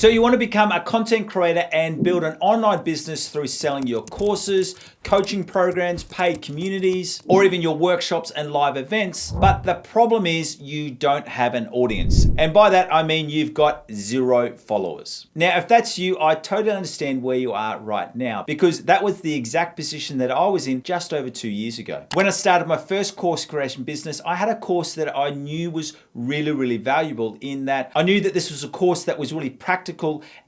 So you want to become a content creator and build an online business through selling your courses, coaching programs, paid communities, or even your workshops and live events. But the problem is you don't have an audience. And by that, I mean you've got 0 followers. Now, if that's you, I totally understand where you are right now, because that was the exact position that I was in just over 2 years ago. When I started my first course creation business, I had a course that I knew was really valuable, in that I knew that this was a course that was really practical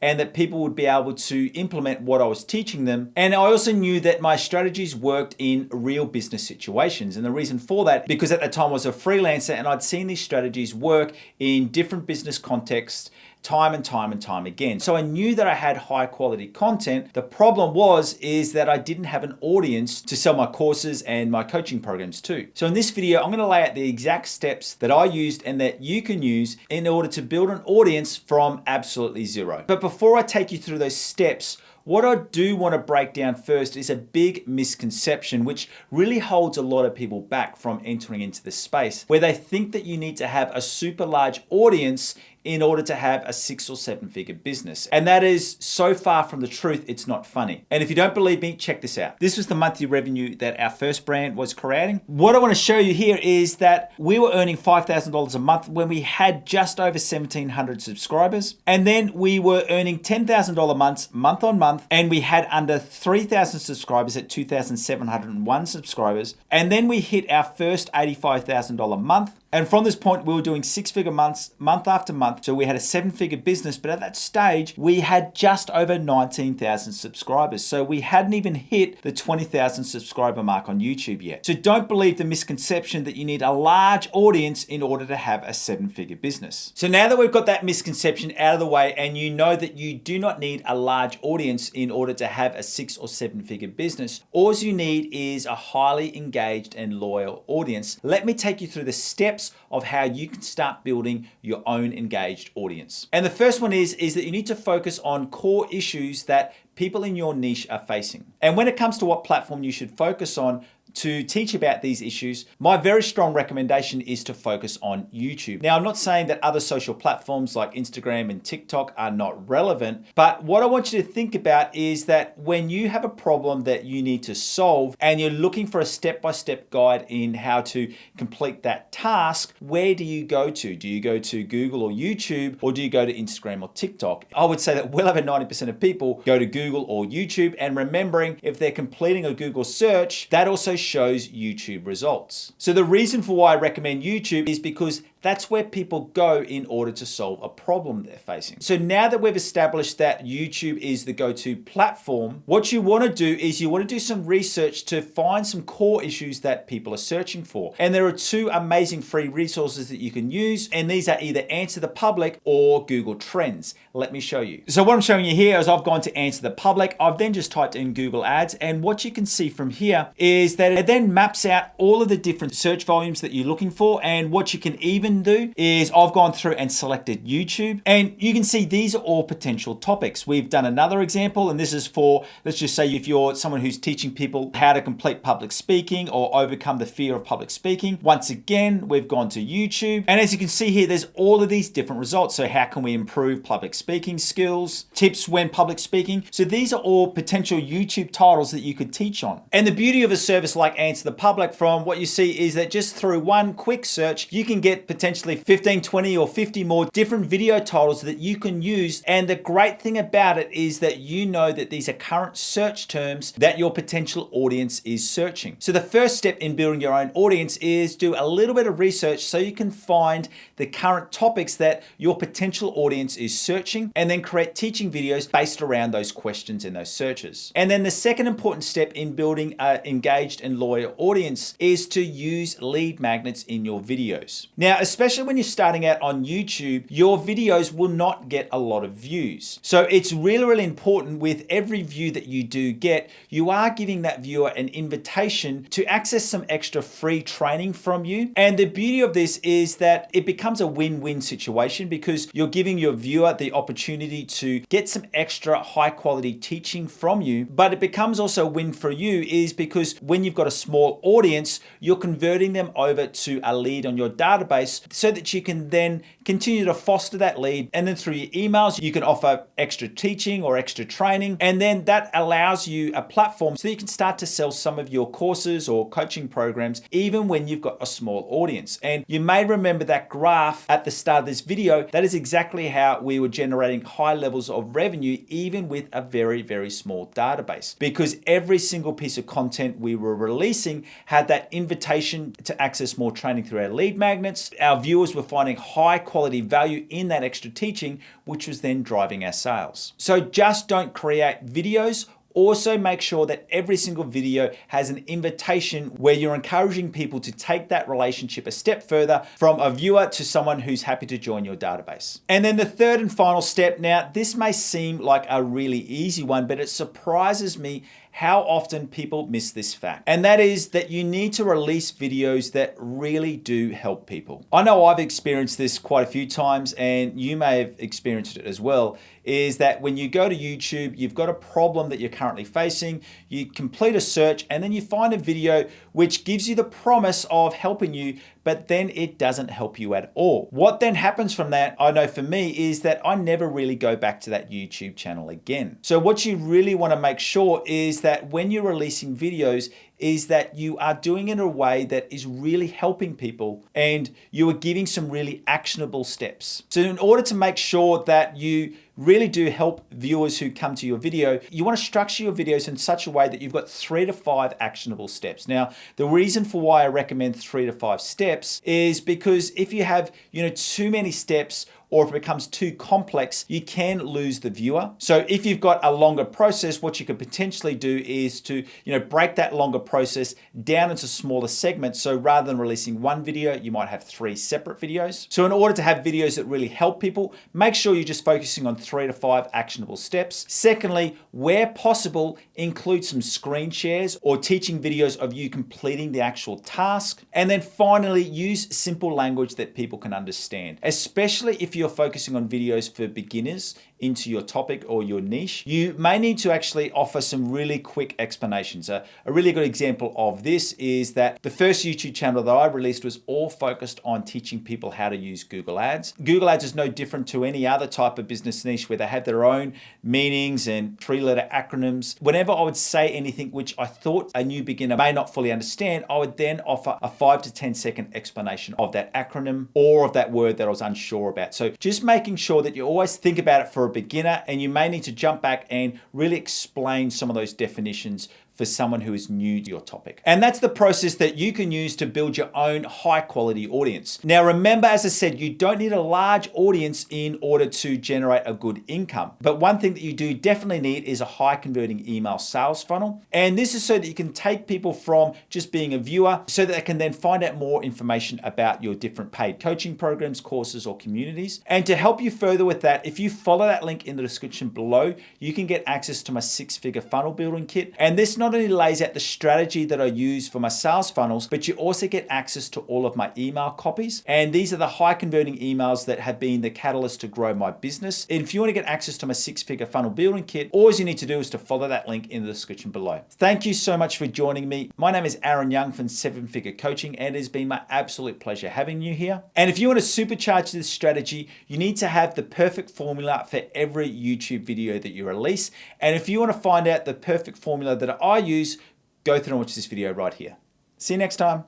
and that people would be able to implement what I was teaching them. And I also knew that my strategies worked in real business situations. And the reason for that, because at the time I was a freelancer and I'd seen these strategies work in different business contexts time and time again. So I knew that I had high quality content. The problem is that I didn't have an audience to sell my courses and my coaching programs to. So in this video, I'm gonna lay out the exact steps that I used and that you can use in order to build an audience from absolutely zero. But before I take you through those steps, what I do want to break down first is a big misconception which really holds a lot of people back from entering into this space, where they think that you need to have a super large audience in order to have a 6 or 7 figure business. And that is so far from the truth, it's not funny. And if you don't believe me, check this out. This was the monthly revenue that our first brand was creating. What I want to show you here is that we were earning $5,000 a month when we had just over 1,700 subscribers. And then we were earning $10,000 months, month on month, and we had under 3,000 subscribers at 2,701 subscribers. And then we hit our first $85,000 month. And from this point, we were doing 6-figure months, month after month. So we had a 7-figure business, but at that stage, we had just over 19,000 subscribers. So we hadn't even hit the 20,000 subscriber mark on YouTube yet. So don't believe the misconception that you need a large audience in order to have a 7-figure business. So now that we've got that misconception out of the way, and you know that you do not need a large audience in order to have a 6 or 7-figure business, all you need is a highly engaged and loyal audience. Let me take you through the steps of how you can start building your own engaged audience. And the first one is that you need to focus on core issues that people in your niche are facing. And when it comes to what platform you should focus on to teach about these issues, my very strong recommendation is to focus on YouTube. Now, I'm not saying that other social platforms like Instagram and TikTok are not relevant, but what I want you to think about is that when you have a problem that you need to solve and you're looking for a step-by-step guide in how to complete that task, where do you go to? Do you go to Google or YouTube, or do you go to Instagram or TikTok? I would say that well over 90% of people go to Google or YouTube, and remembering if they're completing a Google search, that also shows YouTube results. So the reason for why I recommend YouTube is because that's where people go in order to solve a problem they're facing. So now that we've established that YouTube is the go-to platform, what you want to do is you want to do some research to find some core issues that people are searching for. And there are 2 amazing free resources that you can use, and these are either Answer the Public or Google Trends. Let me show you. So what I'm showing you here is I've gone to Answer the Public. I've then just typed in Google Ads, and what you can see from here is that it then maps out all of the different search volumes that you're looking for. And what you can even do is I've gone through and selected YouTube, and you can see these are all potential topics. We've done another example, and this is for, let's just say if you're someone who's teaching people how to complete public speaking or overcome the fear of public speaking. Once again, we've gone to YouTube, and as you can see here, there's all of these different results. So how can we improve public speaking skills, tips when public speaking? So these are all potential YouTube titles that you could teach on. And the beauty of a service like Answer the Public, from what you see, is that just through one quick search, you can get potentially 15, 20 or 50 more different video titles that you can use. And the great thing about it is that you know that these are current search terms that your potential audience is searching. So the first step in building your own audience is do a little bit of research so you can find the current topics that your potential audience is searching, and then create teaching videos based around those questions and those searches. And then the second important step in building an engaged and loyal audience is to use lead magnets in your videos. Now, especially when you're starting out on YouTube, your videos will not get a lot of views. So it's really important with every view that you do get, you are giving that viewer an invitation to access some extra free training from you. And the beauty of this is that it becomes a win-win situation, because you're giving your viewer the opportunity to get some extra high quality teaching from you, but it becomes also a win for you is because when you've got a small audience, you're converting them over to a lead on your database posts so that you can then continue to foster that lead. And then through your emails, you can offer extra teaching or extra training. And then that allows you a platform so that you can start to sell some of your courses or coaching programs, even when you've got a small audience. And you may remember that graph at the start of this video. That is exactly how we were generating high levels of revenue, even with a very, very small database, because every single piece of content we were releasing had that invitation to access more training through our lead magnets. Our viewers were finding high quality value in that extra teaching, which was then driving our sales. So just don't create videos. Also make sure that every single video has an invitation where you're encouraging people to take that relationship a step further from a viewer to someone who's happy to join your database. And then the third and final step, now this may seem like a really easy one, but it surprises me how often people miss this fact. And that is that you need to release videos that really do help people. I know I've experienced this quite a few times, and you may have experienced it as well, is that when you go to YouTube, you've got a problem that you're currently facing, you complete a search, and then you find a video which gives you the promise of helping you, but then it doesn't help you at all. What then happens from that, I know for me, is that I never really go back to that YouTube channel again. So what you really want to make sure is that when you're releasing videos, is that you are doing it in a way that is really helping people and you are giving some really actionable steps. So in order to make sure that you really do help viewers who come to your video, you want to structure your videos in such a way that you've got 3 to 5 actionable steps. Now, the reason for why I recommend 3 to 5 steps is because if you have, too many steps, or if it becomes too complex, you can lose the viewer. So if you've got a longer process, what you could potentially do is to, break that longer process down into smaller segments. So rather than releasing one video, you might have 3 separate videos. So in order to have videos that really help people, make sure you're just focusing on 3 to 5 actionable steps. Secondly, where possible, include some screen shares or teaching videos of you completing the actual task. And then finally, use simple language that people can understand, especially if you're focusing on videos for beginners into your topic or your niche. You may need to actually offer some really quick explanations. A really good example of this is that the first YouTube channel that I released was all focused on teaching people how to use Google Ads. Google Ads is no different to any other type of business niche where they have their own meanings and 3-letter acronyms. Whenever I would say anything which I thought a new beginner may not fully understand, I would then offer a 5 to 10 second explanation of that acronym or of that word that I was unsure about. So just making sure that you always think about it for a beginner, and you may need to jump back and really explain some of those definitions for someone who is new to your topic. And that's the process that you can use to build your own high quality audience. Now remember, as I said, you don't need a large audience in order to generate a good income. But one thing that you do definitely need is a high converting email sales funnel. And this is so that you can take people from just being a viewer so that they can then find out more information about your different paid coaching programs, courses, or communities. And to help you further with that, if you follow that link in the description below, you can get access to my 6-figure funnel building kit. And this not only lays out the strategy that I use for my sales funnels, but you also get access to all of my email copies. And these are the high converting emails that have been the catalyst to grow my business. And if you want to get access to my 6-figure funnel building kit, all you need to do is to follow that link in the description below. Thank you so much for joining me. My name is Aaron Young from 7-Figure Coaching, and it has been my absolute pleasure having you here. And if you want to supercharge this strategy, you need to have the perfect formula for every YouTube video that you release. And if you want to find out the perfect formula that I use, go through and watch this video right here. See you next time.